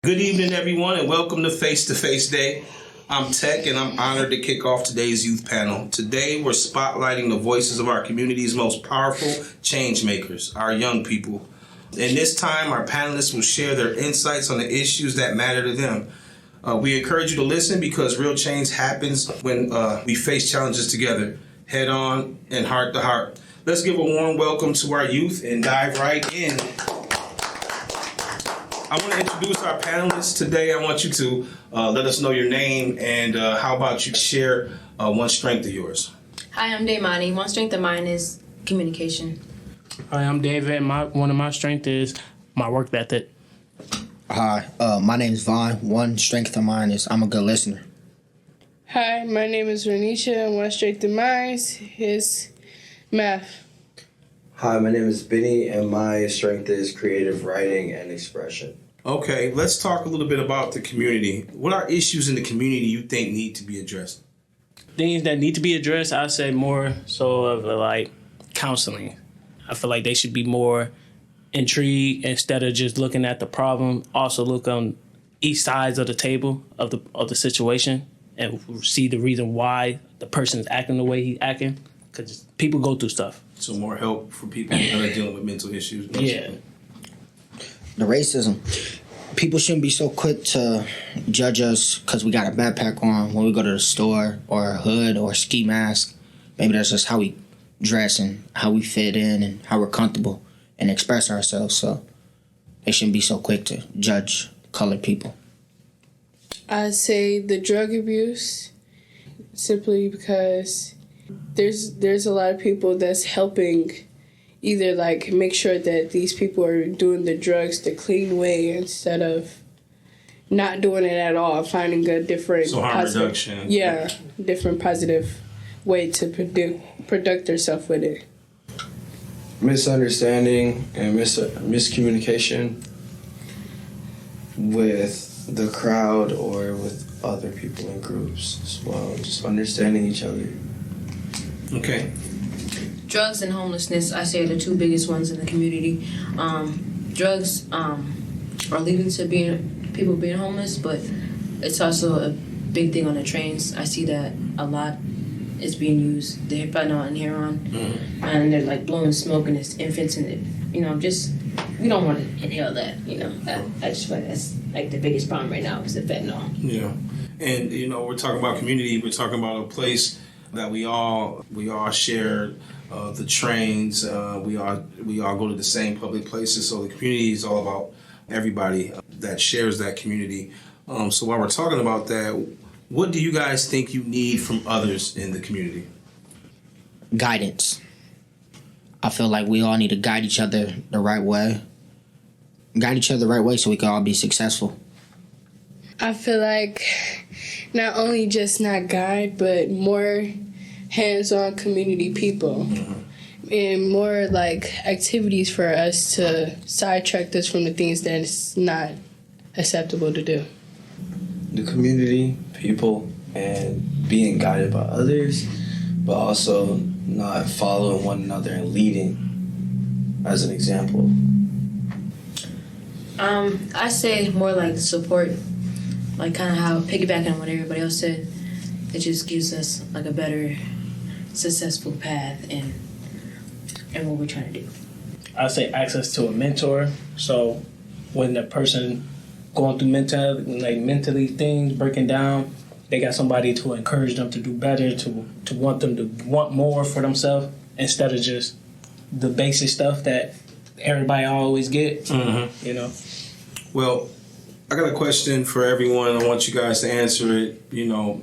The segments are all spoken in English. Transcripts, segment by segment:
Good evening, everyone, and welcome to Face to Face Day. I'm Tech, and I'm honored to kick off today's youth panel. Today, we're spotlighting the voices of our community's most powerful changemakers, our young people. In this time, our panelists will share their insights on the issues that matter to them. We encourage you to listen because real change happens when we face challenges together, head on and heart to heart. Let's give a warm welcome to our youth and dive right in. I want to introduce our panelists today. I want you to let us know your name and how about you share one strength of yours. Hi, I'm Daymani. One strength of mine is communication. Hi, I'm David. One of my strengths is my work ethic. Hi, my name is Vaughn. One strength of mine is I'm a good listener. Hi, my name is Renisha, and one strength of mine is math. Hi, my name is Benny, and my strength is creative writing and expression. Okay, let's talk a little bit about the community. What are issues in the community you think need to be addressed? Things that need to be addressed, I'd say more so of like counseling. I feel like they should be more intrigued instead of just looking at the problem. Also look on each sides of the table of the situation and see the reason why the person is acting the way he's acting. Because people go through stuff. So more help for people that are dealing with mental issues. Yeah. The racism. People shouldn't be so quick to judge us because we got a backpack on when we go to the store or a hood or a ski mask. Maybe that's just how we dress and how we fit in and how we're comfortable and express ourselves. So they shouldn't be so quick to judge colored people. I'd say the drug abuse, simply because there's a lot of people that's helping either like make sure that these people are doing the drugs the clean way instead of not doing it at all, finding a different reduction. Yeah, different positive way to product yourself with it. Misunderstanding and miscommunication with the crowd or with other people in groups as well. Just understanding each other. Okay. Drugs and homelessness, I say, are the two biggest ones in the community. Drugs are leading to people being homeless, but it's also a big thing on the trains. I see that a lot is being used. They're fentanyl and heroin, and they're like blowing smoke and it's infants in it. We don't want to inhale that. I just feel like that's like the biggest problem right now is the fentanyl. Yeah, and we're talking about community. We're talking about a place that we all share. The trains, we all go to the same public places. So the community is all about everybody that shares that community. So while we're talking about that, what do you guys think you need from others in the community? Guidance. I feel like we all need to guide each other the right way. Guide each other the right way so we can all be successful. I feel like not only just not guide, but more hands-on community people and more like activities for us to sidetrack us from the things that it's not acceptable to do. The community, people, and being guided by others, but also not following one another and leading as an example. I say more like support, like kind of how piggybacking on what everybody else said. It just gives us like a better successful path in what we're trying to do. I say access to a mentor. So when the person going through mentally things breaking down, they got somebody to encourage them to do better, to want them to want more for themselves instead of just the basic stuff that everybody always get. Well, I got a question for everyone. I want you guys to answer it,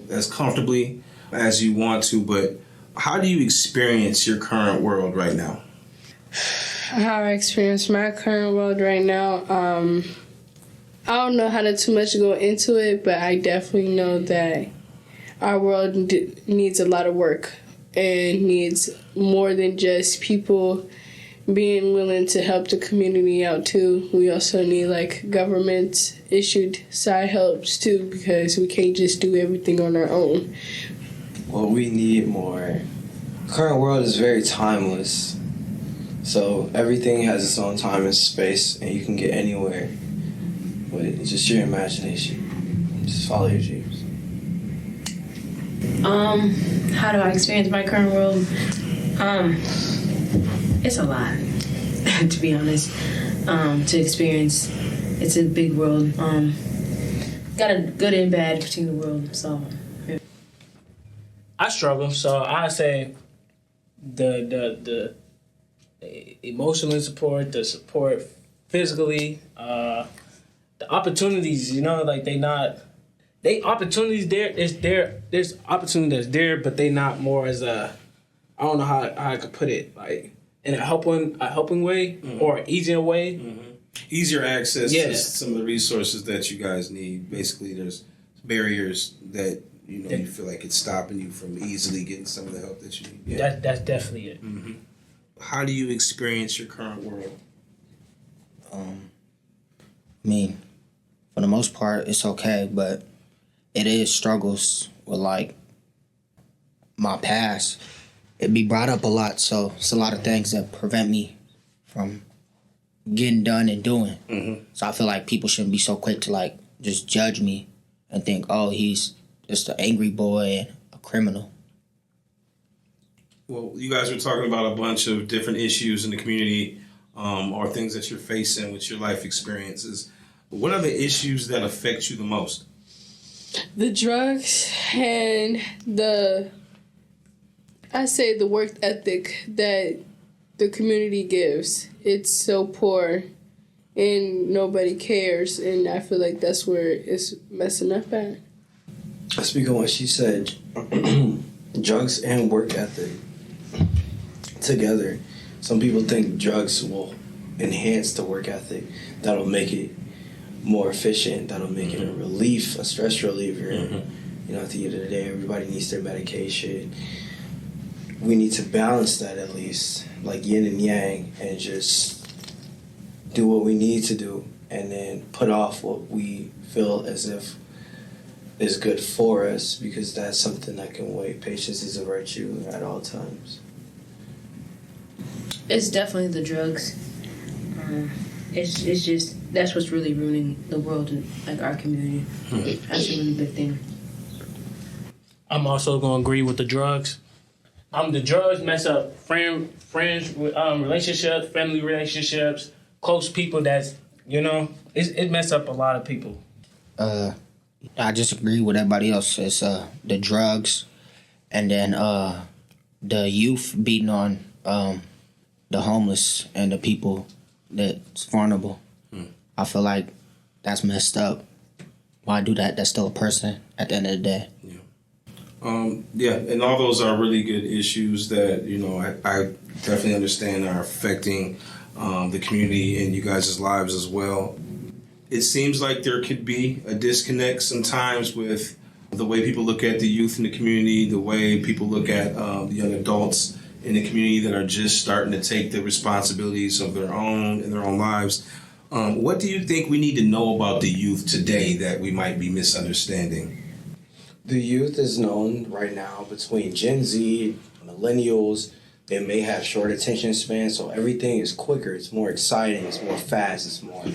as comfortably as you want to, but how do you experience your current world right now? How I experience my current world right now, I don't know how to too much go into it, but I definitely know that our world needs a lot of work and needs more than just people being willing to help the community out too. We also need like government issued side helps too, because we can't just do everything on our own. Well, we need more. The current world is very timeless. So everything has its own time and space, and you can get anywhere. with just your imagination. Just follow your dreams. How do I experience my current world? It's a lot, to be honest. To experience, it's a big world. Got a good and bad between the world. So, yeah. I struggle, so I say the emotional support, the support physically, the opportunities. Like opportunities there is there. There's opportunity that's there, but they not more as a. I don't know how I could put it, like in a helping way or easier way. Easier access Yeah. to some of the resources that you guys need. Basically, there's barriers that you feel like it's stopping you from easily getting some of the help that you need. Yeah. That's definitely it. How do you experience your current world? I mean, for the most part, it's okay, but it is struggles with like my past. It be brought up a lot, so it's a lot of things that prevent me from getting done and doing. So I feel like people shouldn't be so quick to like just judge me and think, oh, he's just an angry boy and a criminal. Well, you guys were talking about a bunch of different issues in the community or things that you're facing with your life experiences. What are the issues that affect you the most? The drugs and the work ethic that the community gives. It's so poor and nobody cares, and I feel like that's where it's messing up at. Speaking of what she said, drugs and work ethic together. Some people think drugs will enhance the work ethic. That'll make it more efficient. That'll make it a relief, a stress reliever. At the end of the day, everybody needs their medication. We need to balance that at least, like yin and yang, and just do what we need to do and then put off what we feel as if is good for us, because that's something that can wait. Patience is a virtue at all times. It's definitely the drugs. It's just that's what's really ruining the world and like our community. That's a really big thing. I'm also gonna agree with the drugs. The drugs mess up friends, relationships, family relationships, close people. It mess up a lot of people. I just agree with everybody else. It's the drugs, and then the youth beating on the homeless and the people that's vulnerable. I feel like that's messed up. Why do that? That's still a person at the end of the day. And all those are really good issues that I definitely understand are affecting the community and you guys' lives as well. It seems like there could be a disconnect sometimes with the way people look at the youth in the community, the way people look at the young adults in the community that are just starting to take the responsibilities of their own in their own lives. What do you think we need to know about the youth today that we might be misunderstanding? The youth is known right now between Gen Z, millennials. They may have short attention spans, so everything is quicker. It's more exciting. It's more fast. It's more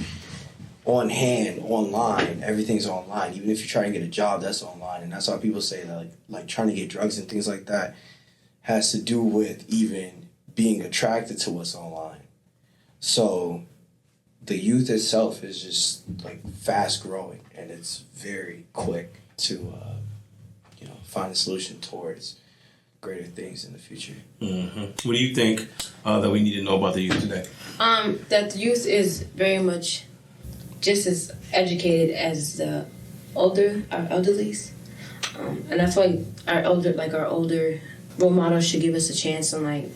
on hand, online. Everything's online. Even if you try and get a job, that's online. And that's why people say that like trying to get drugs and things like that has to do with even being attracted to what's online. So the youth itself is just like fast growing, and it's very quick to find a solution towards greater things in the future. What do you think that we need to know about the youth today? That the youth is very much just as educated as our elderlies, and I feel like our older role models should give us a chance on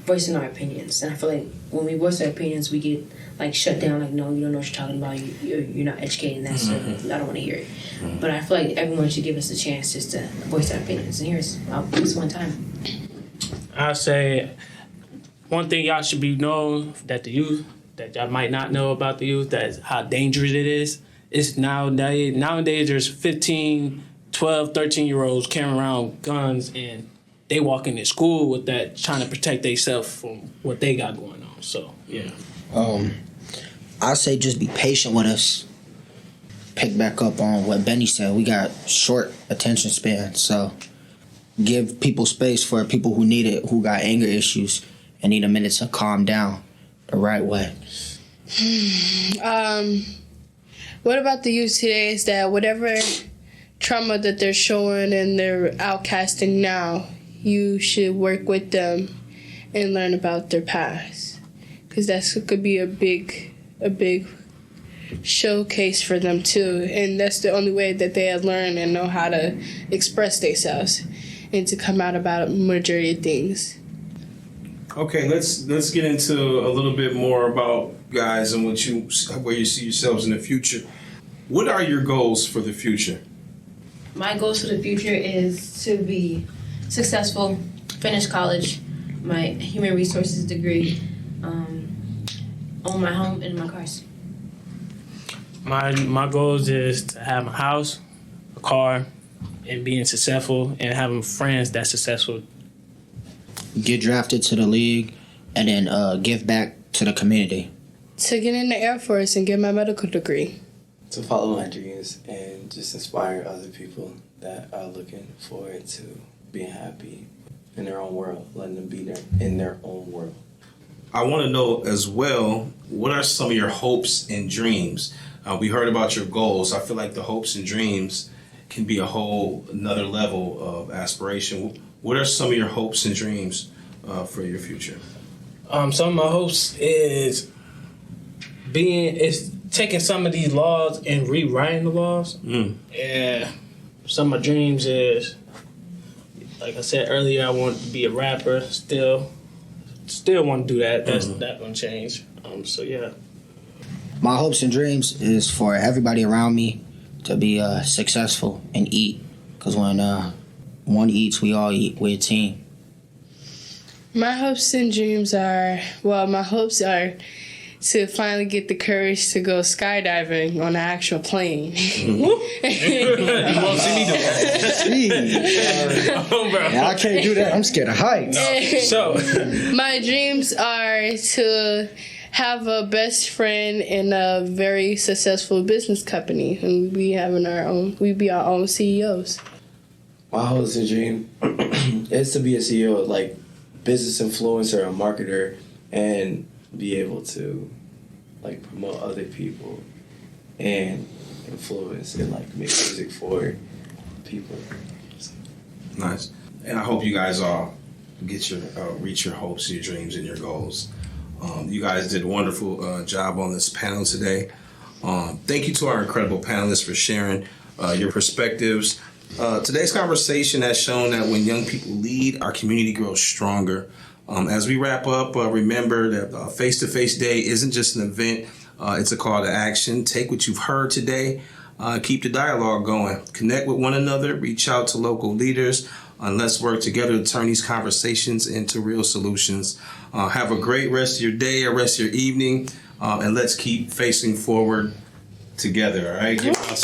voicing our opinions. And I feel like when we voice our opinions, we get shut down. No, you don't know what you're talking about. You're not educated in that stuff. I don't want to hear it. But I feel like everyone should give us a chance just to voice our opinions. And here's this one time. I say one thing y'all should be known that the youth that y'all might not know about the youth, that's how dangerous it is. It's nowadays there's 15, 12, 13-year-olds carrying around guns, and they walk into school with that, trying to protect themselves from what they got going on. So, yeah. I say just be patient with us. pick back up on what Benny said. We got short attention spans, so give people space for people who need it, who got anger issues and need a minute to calm down the right way. What about the youth today is that whatever trauma that they're showing and they're outcasting now, you should work with them and learn about their past, because that could be a big showcase for them too, and that's the only way that they learn and know how to express themselves and to come out about a majority of things. Okay, let's get into a little bit more about you guys and where you see yourselves in the future. What are your goals for the future? My goals for the future is to be successful, finish college, my human resources degree, own my home and my cars. My goals is to have a house, a car, and being successful and having friends that's successful. Get drafted to the league and then give back to the community. To get in the Air Force and get my medical degree. To follow my dreams and just inspire other people that are looking forward to being happy in their own world, letting them be in their own world. I want to know as well, what are some of your hopes and dreams? We heard about your goals. I feel like the hopes and dreams can be a whole another level of aspiration. What are some of your hopes and dreams for your future? Some of my hopes is taking some of these laws and rewriting the laws. And some of my dreams is, like I said earlier, I want to be a rapper. Still want to do that. That's not gonna change. So yeah. My hopes and dreams is for everybody around me to be successful and eat. Because when one eats, we all eat. We're a team. My hopes and dreams are, my hopes are to finally get the courage to go skydiving on an actual plane. You won't see me do that. Yeah, I can't do that. I'm scared of heights. So My dreams are to have a best friend in a very successful business company, and we be our own CEOs. My hopes and dream is to be a CEO, like business influencer, a marketer, and be able to like promote other people and influence and like make music for people. Nice. And I hope you guys all get your reach your hopes, your dreams, and your goals. You guys did a wonderful job on this panel today. Thank you to our incredible panelists for sharing your perspectives. Today's conversation has shown that when young people lead, our community grows stronger. As we wrap up, remember that Face-to-Face Day isn't just an event. It's a call to action. Take what you've heard today. Keep the dialogue going. Connect with one another. Reach out to local leaders. And let's work together to turn these conversations into real solutions. Have a great rest of your day or rest of your evening. And let's keep facing forward together. All right? Give us